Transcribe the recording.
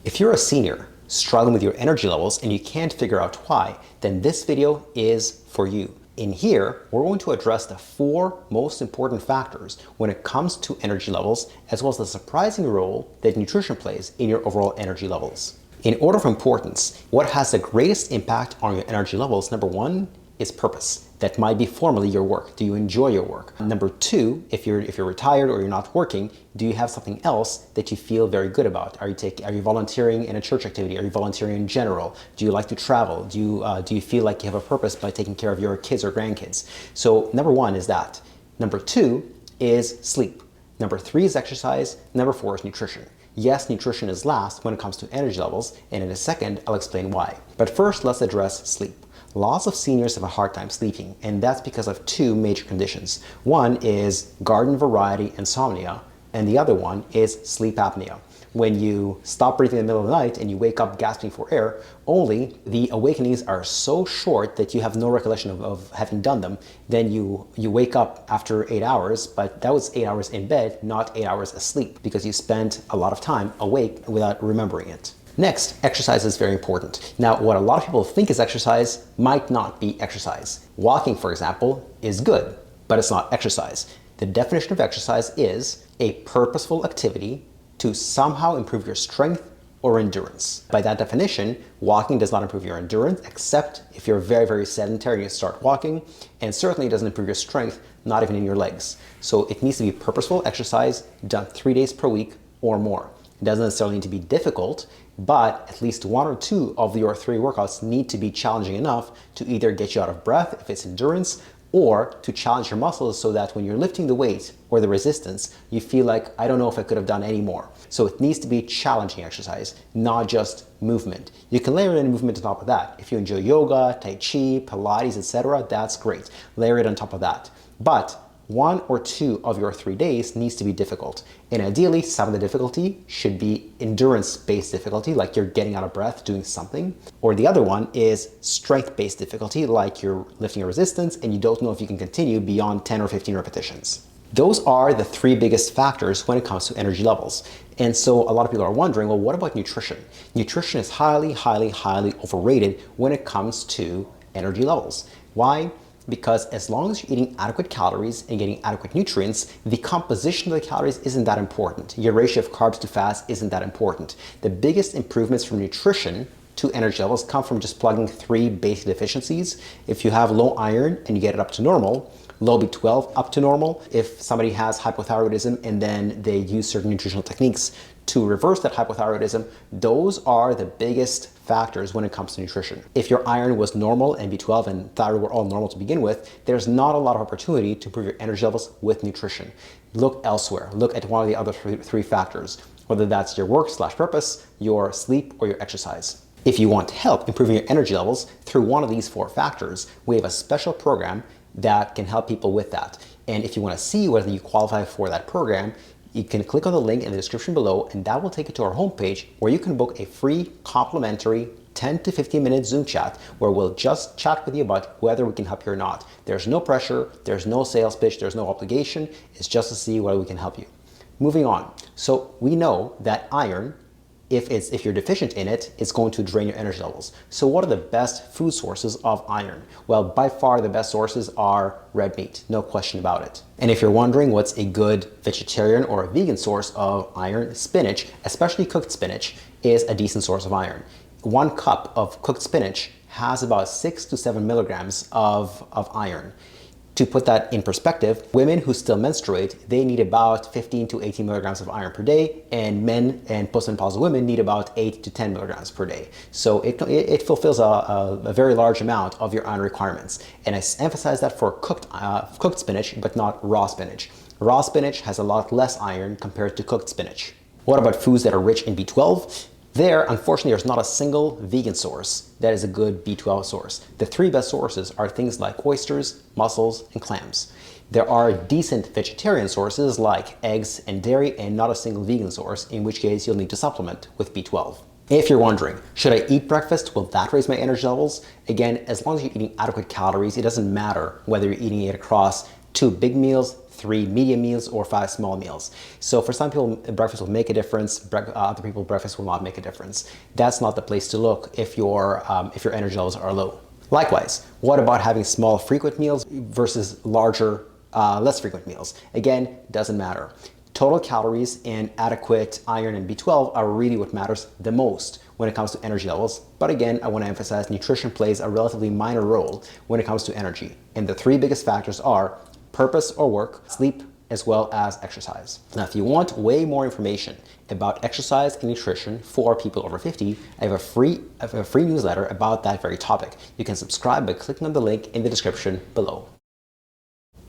If you're a senior struggling with your energy levels and you can't figure out why, then this video is for you. In here, we're going to address the 4 most important factors when it comes to energy levels, as well as the surprising role that nutrition plays in your overall energy levels. In order of importance, what has the greatest impact on your energy levels, number 1 is purpose. That might be formally your work. Do you enjoy your work? Number 2, if you're retired or you're not working, do you have something else that you feel very good about? Are you volunteering in a church activity? Are you volunteering in general? Do you like to travel? Do you feel like you have a purpose by taking care of your kids or grandkids? So number 1 is that. Number 2 is sleep. Number 3 is exercise. Number 4 is nutrition. Yes, nutrition is last when it comes to energy levels, and in a second, I'll explain why. But first, let's address sleep. Lots of seniors have a hard time sleeping, and that's because of 2 major conditions. One is garden variety insomnia, and the other one is sleep apnea. When you stop breathing in the middle of the night and you wake up gasping for air, only the awakenings are so short that you have no recollection of having done them. Then you wake up after 8 hours, but that was 8 hours in bed, not 8 hours asleep, because you spent a lot of time awake without remembering it. Next, exercise is very important. Now, what a lot of people think is exercise might not be exercise. Walking, for example, is good, but it's not exercise. The definition of exercise is a purposeful activity to somehow improve your strength or endurance. By that definition, walking does not improve your endurance, except if you're very, very sedentary and you start walking, and certainly it doesn't improve your strength, not even in your legs. So it needs to be purposeful exercise done 3 days per week or more. It doesn't necessarily need to be difficult, but at least 1 or 2 of your 3 workouts need to be challenging enough to either get you out of breath if it's endurance, or to challenge your muscles so that when you're lifting the weight or the resistance, you feel like, I don't know if I could have done any more. So it needs to be challenging exercise, not just movement. You can layer in movement on top of that. If you enjoy yoga, Tai Chi, Pilates, etc., that's great. Layer it on top of that. But 1 or 2 of your 3 days needs to be difficult. And ideally, some of the difficulty should be endurance-based difficulty, like you're getting out of breath doing something. Or the other one is strength-based difficulty, like you're lifting a resistance and you don't know if you can continue beyond 10 or 15 repetitions. Those are the 3 biggest factors when it comes to energy levels. And so a lot of people are wondering, well, what about nutrition? Nutrition is highly, highly, highly overrated when it comes to energy levels. Why? Because as long as you're eating adequate calories and getting adequate nutrients, the composition of the calories isn't that important. Your ratio of carbs to fats isn't that important. The biggest improvements from nutrition to energy levels come from just plugging 3 basic deficiencies. If you have low iron and you get it up to normal, low B12 up to normal. If somebody has hypothyroidism and then they use certain nutritional techniques to reverse that hypothyroidism, those are the biggest factors when it comes to nutrition. If your iron was normal and B12 and thyroid were all normal to begin with, there's not a lot of opportunity to improve your energy levels with nutrition. Look elsewhere. Look at one of the other 3 factors, whether that's your work/purpose, your sleep, or your exercise. If you want help improving your energy levels through one of these 4 factors, we have a special program that can help people with that. And if you want to see whether you qualify for that program, you can click on the link in the description below, and that will take you to our homepage where you can book a free complimentary 10 to 15 minute Zoom chat where we'll just chat with you about whether we can help you or not. There's no pressure, there's no sales pitch, there's no obligation. It's just to see whether we can help you. Moving on. So we know that iron, if you're deficient in it, it's going to drain your energy levels. So what are the best food sources of iron? Well, by far the best sources are red meat, no question about it. And if you're wondering what's a good vegetarian or a vegan source of iron, spinach, especially cooked spinach, is a decent source of iron. 1 cup of cooked spinach has about 6 to 7 milligrams of iron. To put that in perspective, women who still menstruate, they need about 15 to 18 milligrams of iron per day, and men and postmenopausal women need about 8 to 10 milligrams per day. So it fulfills a very large amount of your iron requirements. And I emphasize that for cooked spinach, but not raw spinach. Raw spinach has a lot less iron compared to cooked spinach. What about foods that are rich in B12? There, unfortunately, there's not a single vegan source that is a good B12 source. The 3 best sources are things like oysters, mussels, and clams. There are decent vegetarian sources like eggs and dairy, and not a single vegan source, in which case you'll need to supplement with B12. If you're wondering, should I eat breakfast? Will that raise my energy levels? Again, as long as you're eating adequate calories, it doesn't matter whether you're eating it across 2 big meals, 3 medium meals or 5 small meals. So for some people, breakfast will make a difference. Other people, breakfast will not make a difference. That's not the place to look if your energy levels are low. Likewise, what about having small frequent meals versus larger, less frequent meals? Again, doesn't matter. Total calories and adequate iron and B12 are really what matters the most when it comes to energy levels. But again, I want to emphasize nutrition plays a relatively minor role when it comes to energy. And the 3 biggest factors are purpose or work, sleep, as well as exercise. Now, if you want way more information about exercise and nutrition for people over 50, I have a free newsletter about that very topic. You can subscribe by clicking on the link in the description below.